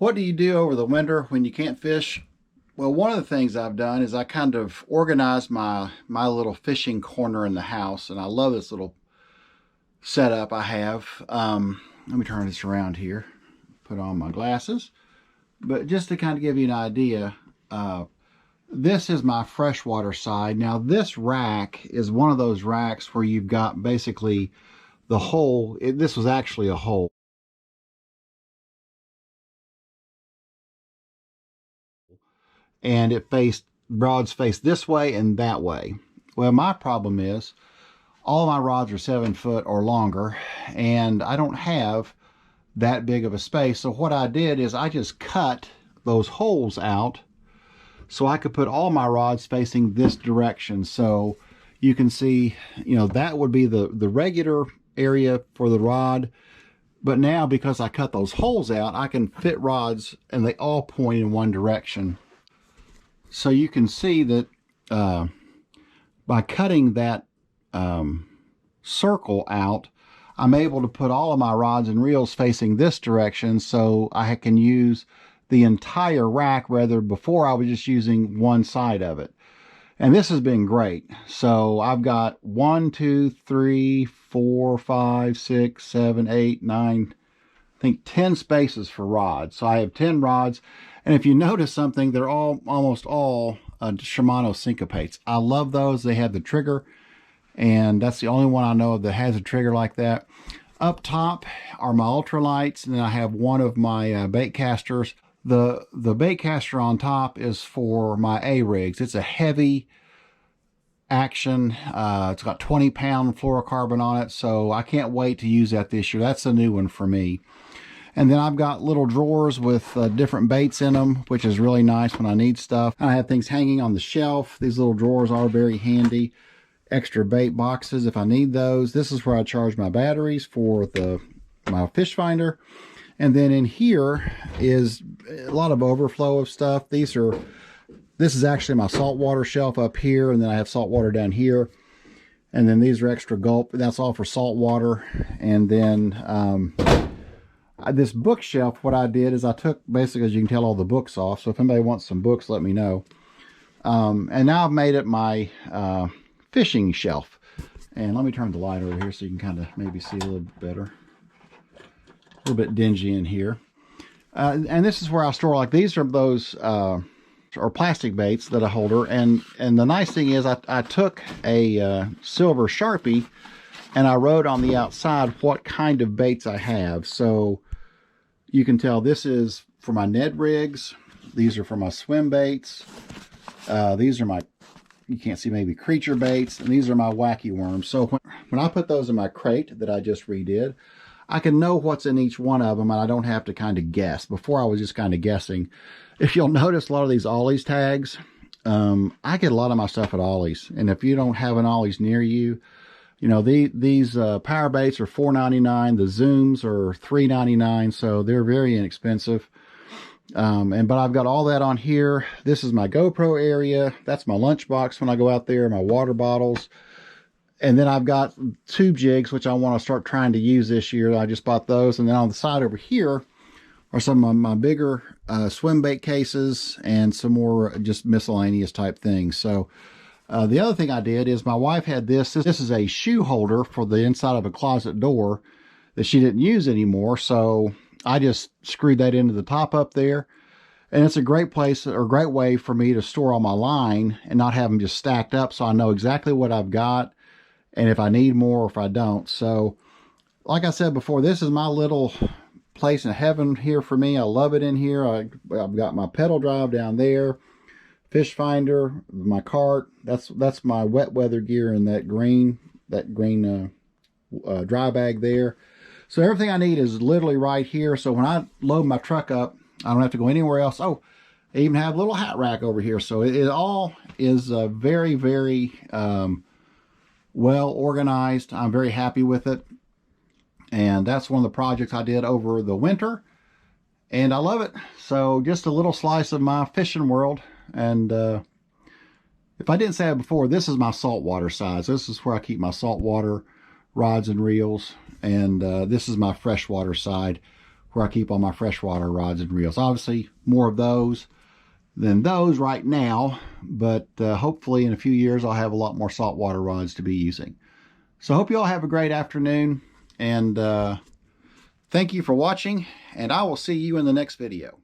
What do you do over the winter when you can't fish? Well, one of the things I've done is I kind of organized my little fishing corner in the house, and I love this little setup I have. Let me turn this around here, put on my glasses. But just to kind of give you an idea, this is my freshwater side. Now this rack is one of those racks where you've got basically the hole. This was actually a hole. And rods face this way and that way. Well, my problem is all my rods are 7 foot or longer, and I don't have that big of a space. So what I did is I just cut those holes out so I could put all my rods facing this direction. So you can see, that would be the regular area for the rod. But now, because I cut those holes out, I can fit rods and they all point in one direction. So you can see that by cutting that circle out, I'm able to put all of my rods and reels facing this direction, so I can use the entire rack, rather before I was just using one side of it. And this has been great. So I've got 1, 2, 3, 4, 5, 6, 7, 8, 9, I think 10 spaces for rods. So I have 10 rods. And if you notice something, they're almost all Shimano Syncopates. I love those. They have the trigger, and that's the only one I know of that has a trigger like that. Up top are my ultralights, and then I have one of my bait casters. The bait caster on top is for my A-rigs. It's a heavy action. It's got 20-pound fluorocarbon on it, so I can't wait to use that this year. That's a new one for me. And then I've got little drawers with different baits in them, which is really nice when I need stuff. And I have things hanging on the shelf. These little drawers are very handy. Extra bait boxes if I need those. This is where I charge my batteries for my fish finder. And then in here is a lot of overflow of stuff. This is actually my saltwater shelf up here, and then I have saltwater down here. And then these are extra gulp. That's all for saltwater. And then this bookshelf, what I did is I took, basically, as you can tell, all the books off. So if anybody wants some books, let me know. And now I've made it my fishing shelf. And let me turn the light over here so you can kind of maybe see a little bit better. A little bit dingy in here. And this is where I store, like, these are those or plastic baits that I holder. And the nice thing is I took a silver Sharpie and I wrote on the outside what kind of baits I have. So you can tell this is for my Ned rigs. These are for my swim baits. These are my, you can't see, maybe creature baits. And these are my wacky worms. So when I put those in my crate that I just redid, I can know what's in each one of them, and I don't have to kind of guess. Before I was just kind of guessing. If you'll notice, a lot of these Ollie's tags, I get a lot of my stuff at Ollie's. And if you don't have an Ollie's near you, these power baits are $4.99. The Zooms are $3.99, so they're very inexpensive. But I've got all that on here. This is my GoPro area. That's my lunchbox when I go out there, my water bottles. And then I've got tube jigs, which I want to start trying to use this year. I just bought those. And then on the side over here are some of my bigger swim bait cases and some more just miscellaneous type things. So the other thing I did is my wife had this. This is a shoe holder for the inside of a closet door that she didn't use anymore. So I just screwed that into the top up there. And it's a great place, or great way for me to store all my line and not have them just stacked up, so I know exactly what I've got and if I need more or if I don't. So like I said before, this is my little place in heaven here for me. I love it in here. I've got my pedal drive down there, fish finder, my cart. That's my wet weather gear in that green dry bag there. So everything I need is literally right here. So when I load my truck up, I don't have to go anywhere else. Oh, I even have a little hat rack over here. So it all is very, very well organized. I'm very happy with it. And that's one of the projects I did over the winter. And I love it. So just a little slice of my fishing world. And if I didn't say it before, this is my saltwater side. So this is where I keep my saltwater rods and reels. And this is my freshwater side, where I keep all my freshwater rods and reels. Obviously, more of those than those right now, but hopefully in a few years I'll have a lot more saltwater rods to be using. So I hope you all have a great afternoon, and thank you for watching, and I will see you in the next video.